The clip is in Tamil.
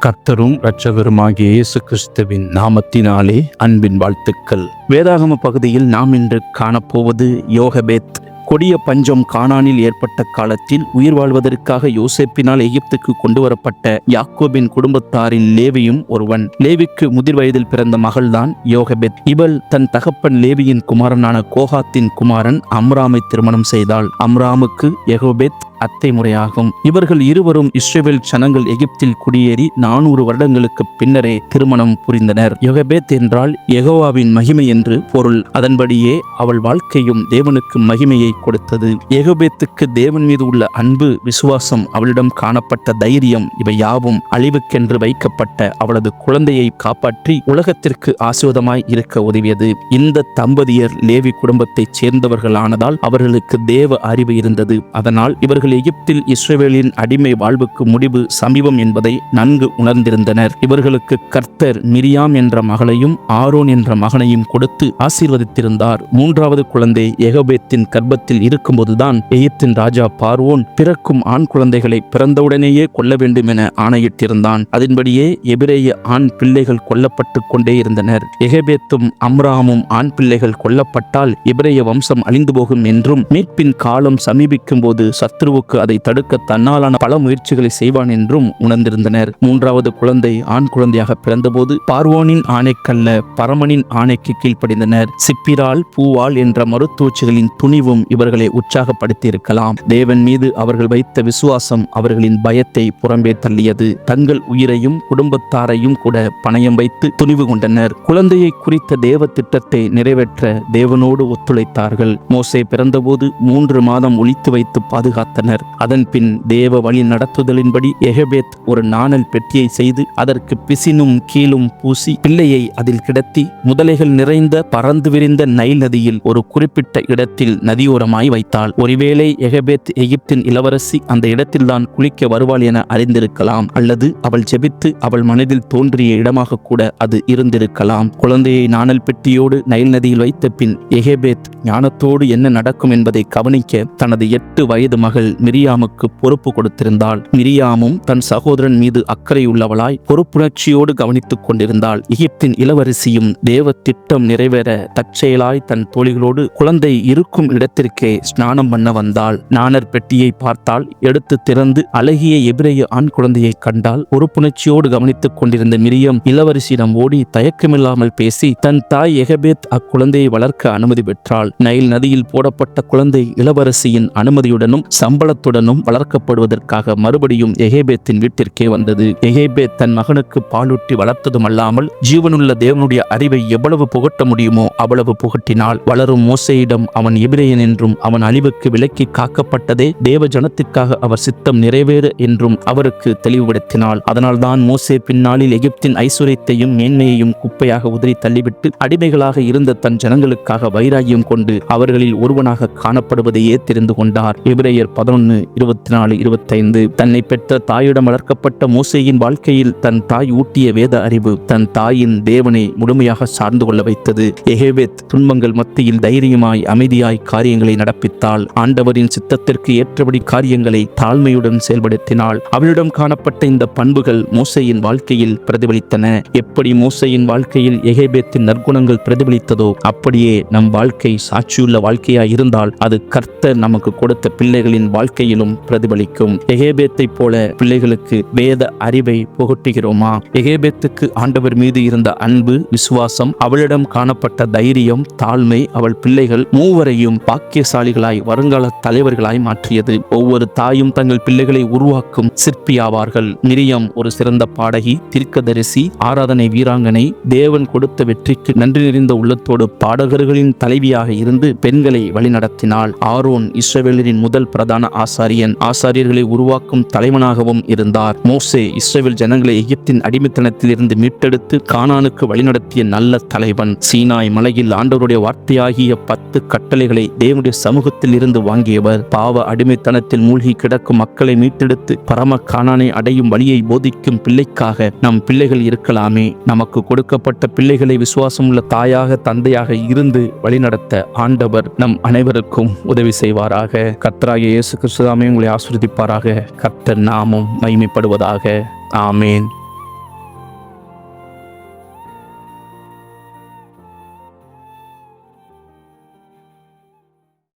கர்த்தரும் இரட்சகருமாகிய இயேசு கிறிஸ்துவின் நாமத்தினாலே அன்பின் வாழ்த்துக்கள். வேதாகம பகுதியில் நாம் இன்று காணப்போவது யோகபேத். கொடிய பஞ்சம் கானானில் ஏற்பட்ட காலத்தில் உயிர் வாழ்வதற்காக யோசேப்பினால் எகிப்துக்கு கொண்டு வரப்பட்ட யாக்கோபின் குடும்பத்தாரில் லேவியும் ஒருவன். லேவிக்கு முதிர் வயதில் பிறந்த மகள்தான் யோகபேத். இவள் தன் தகப்பன் லேவியின் குமாரனான கோகாத்தின் குமாரன் அம்ராமை திருமணம் செய்தாள். அம்ராமுக்கு யெகோபேத் அத்தை முறையாகும். இவர்கள் இருவரும் இஸ்ரவேல் ஜனங்கள் எகிப்தில் குடியேறி 400 வருடங்களுக்கு பின்னரே திருமணம் புரிந்தனர். யோகபேத் என்றால் யெகோவாவின் மகிமை என்று பொருள். அதன்படியே அவள் வாழ்க்கையும் தேவனுக்கு மகிமையை கொடுத்தது. யெகோபேத்துக்கு தேவன் மீது உள்ள அன்பு, விசுவாசம், அவளிடம் காணப்பட்ட தைரியம் இவை யாவும் அழிவுக்கென்று வைக்கப்பட்ட அவளது குழந்தையை காப்பாற்றி உலகத்திற்கு ஆசீர்வாதமாய் இருக்க உதவியது. இந்த தம்பதியர் லேவி குடும்பத்தைச் சேர்ந்தவர்களானதால் அவர்களுக்கு தேவ அறிவு இருந்தது. அதனால் இவர்கள் எகிப்தில் இஸ்ரவேலின் அடிமை வாழ்வுக்கு முடிவு சமீபம் என்பதை நன்கு உணர்ந்திருந்தனர். இவர்களுக்கு கர்த்தர் மிரியாம் என்ற மகளையும் ஆரோன் என்ற மகனையும் கொடுத்து ஆசீர்வதித்திருந்தார். 3வது குழந்தை யெகோபேத்தின் கர்ப்பத்தில் இருக்கும்போதுதான் எகிப்தின் ராஜா பார்வோன் பிறக்கும் ஆண் குழந்தைகளை பிறந்தவுடனேயே கொல்ல வேண்டும் என ஆணையிட்டிருந்தான். அதன்படியே எபிரேய ஆண் பிள்ளைகள் கொல்லப்பட்டு கொண்டே இருந்தனர். யெகோபேத்தும் அம்ராமும் ஆண் பிள்ளைகள் கொல்லப்பட்டால் எபிரேய வம்சம் அழிந்து போகும் என்றும் மீட்பின் காலம் சமீபிக்கும் போது சத்ருவுக்கு அதை தடுக்க தன்னாலான பல முயற்சிகளை செய்வான் என்றும் உணர்ந்திருந்தனர். 3வது குழந்தை ஆண் குழந்தையாக பிறந்தபோது பார்வோனின் ஆணைக்கல்ல பரமனின் ஆணைக்கு கீழ்ப்படிந்தனர். சிப்பிரால், பூவால் என்ற மருத்துவச்சிகளின் துணிவும் இவர்களை உற்சாகப்படுத்தி இருக்கலாம். தேவன் மீது அவர்கள் வைத்த விசுவாசம் அவர்களின் பயத்தை புறம்பே தள்ளியது. தங்கள் உயிரையும் குடும்பத்தாரையும் கூட பணயம் வைத்து துணிவு கொண்டனர். குழந்தையை குறித்த தேவ திட்டத்தை நிறைவேற்ற தேவனோடு ஒத்துழைத்தார்கள். மோசே பிறந்தபோது 3 மாதம் ஒளித்து வைத்து பாதுகாத்தனர். அதன் பின் தேவ வழி நடத்துதலின்படி யெகோபேத் ஒரு நாணல் பெட்டியை செய்து அதற்கு பிசினும் கீழும் பூசி பிள்ளையை அதில் கிடத்தி முதலைகள் நிறைந்த பறந்து விரிந்த நைல் நதியில் ஒரு குறிப்பிட்ட இடத்தில் நதியோரமாய் வைத்தாள். ஒருவேளை யெகோபேத் எகிப்தின் இளவரசி அந்த இடத்தில்தான் குளிக்க வருவாள் என அறிந்திருக்கலாம். அல்லது அவள் ஜெபித்து அவள் மனதில் தோன்றிய இடமாக கூட அது இருந்திருக்கலாம். குழந்தையை நாணல் பெட்டியோடு நைல் நதியில் வைத்த பின் யெகோபேத் ஞானத்தோடு என்ன நடக்கும் என்பதை கவனிக்க தனது 8 வயது மகள் மிரியாமுக்கு பொறுப்பு கொடுத்திருந்தாள். மிரியாமும் தன் சகோதரன் மீது அக்கறையுள்ளவளாய் பொறுப்புணர்ச்சியோடு கவனித்துக் கொண்டிருந்தாள். எகிப்தின் இளவரசியும் தேவ திட்டம் நிறைவேற தற்செயலாய் தன் தோழிகளோடு குழந்தை இருக்கும் இடத்திற்கே ஸ்நானம் பண்ண வந்தாள். நாணர் பெட்டியை பார்த்தால், எடுத்து திறந்து அழகிய எபிரேய ஆண் குழந்தையை கண்டால். பொறுப்புணர்ச்சியோடு கவனித்துக் கொண்டிருந்த மிரியம் இளவரசியிடம் ஓடி தயக்கமில்லாமல் பேசி தன் தாய் யெகோபேத் அக்குழந்தையை வளர்க்க அனுமதி பெற்றாள். நைல் நதியில் போடப்பட்ட குழந்தை இளவரசியின் அனுமதியுடனும் சம்பளத்துடனும் வளர்க்கப்படுவதற்காக மறுபடியும் யெகோபேத்தின் வீட்டிற்கே வந்தது. யெகோபேத் தன் மகனுக்கு பாலூட்டி வளர்த்ததும் அல்லாமல் ஜீவனுள்ள தேவனுடைய அறிவை எவ்வளவு புகட்ட முடியுமோ அவ்வளவு புகட்டினாள். வளரும் மோசேயிடம் அவன் எபிரேயன் என்றும் அவன் அழிவுக்கு விலக்கி காக்கப்பட்டதே தேவ ஜனத்திற்காக அவர் சித்தம் நிறைவேற என்றும் அவருக்கு தெளிவுபடுத்தினாள். அதனால்தான் மோசே பின்னாளில் எகிப்தின் ஐஸ்வர்யத்தையும் மேன்மையையும் குப்பையாக உதறி தள்ளிவிட்டு அடிமைகளாக இருந்த தன் ஜனங்களுக்காக வைராகியம் கொண்டு அவர்களில் ஒருவனாக காணப்படுவதையே தெரிந்து கொண்டார். எபிரேயர் 11:24-25. தன்னை பெற்ற தாயிடம் வளர்க்கப்பட்ட மோசேயின் வாழ்க்கையில் தன் தாய் ஊட்டிய வேத அறிவு தன் தாயின் தேவனை முழுமையாக சார்ந்து கொள்ள வைத்தது. யெகோபேத் துன்பங்கள் மத்தியில் தைரியமாய் அமைதியாய் காரியங்களை நடப்பித்தாள். ஆண்டவரின் சித்தத்திற்கு ஏற்றபடி காரியங்களை தாழ்மையுடன் செயல்படுத்தினாள். அவளிடம் காணப்பட்ட இந்த பண்புகள் மோசேயின் வாழ்க்கையில் பிரதிபலித்தன. எப்படி மோசேயின் வாழ்க்கையில் யெகோபேத்தின் நற்குணங்கள் பிரதிபலித்ததோ அப்படியே நம் வாழ்க்கை சாட்சியுள்ள வாழ்க்கையாய் இருந்தால் அது கர்த்தர் நமக்கு கொடுத்த பிள்ளைகளின் வாழ்க்கையிலும் பிரதிபலிக்கும். யெகோபேத்தை போல பிள்ளைகளுக்கு வேத அறிவை புகட்டுகிறோமா? யெகோபேத்துக்கு ஆண்டவர் மீது இருந்த அன்பு, விசுவாசம், அவளிடம் காணப்பட்ட தைரியம், தாழ்மை அவள் பிள்ளைகள் மூவரையும் பாக்கியசாலிகளாய் வருங்கால தலைவர்களாய் மாற்றியது. ஒவ்வொரு தாயும் தங்கள் பிள்ளைகளை உருவாக்கும் சிற்பியாவார்கள். மிரியம் ஒரு சிறந்த பாடகி, தீர்க்கதரிசி, ஆராதனை வீராங்கனை. தேவன் கொடுத்த வெற்றிக்கு நன்றி நிறைந்த உள்ளத்தோடு பாடகர்களின் தலைவியாக இருந்து பெண்களை வழிநடத்தினாள். ஆரோன் இஸ்ரவேலின் முதல் பிரதான ஆசாரியன். ஆசாரியர்களை உருவாக்கும் தலைவனாகவும் இருந்தார். மோசே இஸ்ரவேல் ஜனங்களை எகிப்தின் அடிமைத்தனத்தில் இருந்து மீட்டெடுத்து கானானுக்கு வழிநடத்திய நல்ல தலைவன். சீனாய் மலையில் ஆண்டவருடைய வார்த்தையாகிய 10 கட்டளைகளை தேவனுடைய சமூகத்தில் இருந்து வாங்கியவர். பாவ அடிமைத்தனத்தில் மூழ்கி கிடக்கும் மக்களை மீட்டெடுத்து பரம கானானை அடையும் வழியை போதிக்கும் பிள்ளைக்காக நம் பிள்ளைகள் இருக்கலாமே. நமக்கு கொடுக்கப்பட்ட பிள்ளைகளை விசுவாசமுள்ள தாயாக தந்தையாக இருந்து வழிநடத்த ஆண்டவர் நம் அனைவருக்கும் உதவி செய்வாராக. கர்த்தராகிய இயேசு கிறிஸ்து தாமே உங்களை ஆசீர்வதிப்பாராக. கர்த்தர் நாமம் மகிமைப்படுவதாக. ஆமேன்.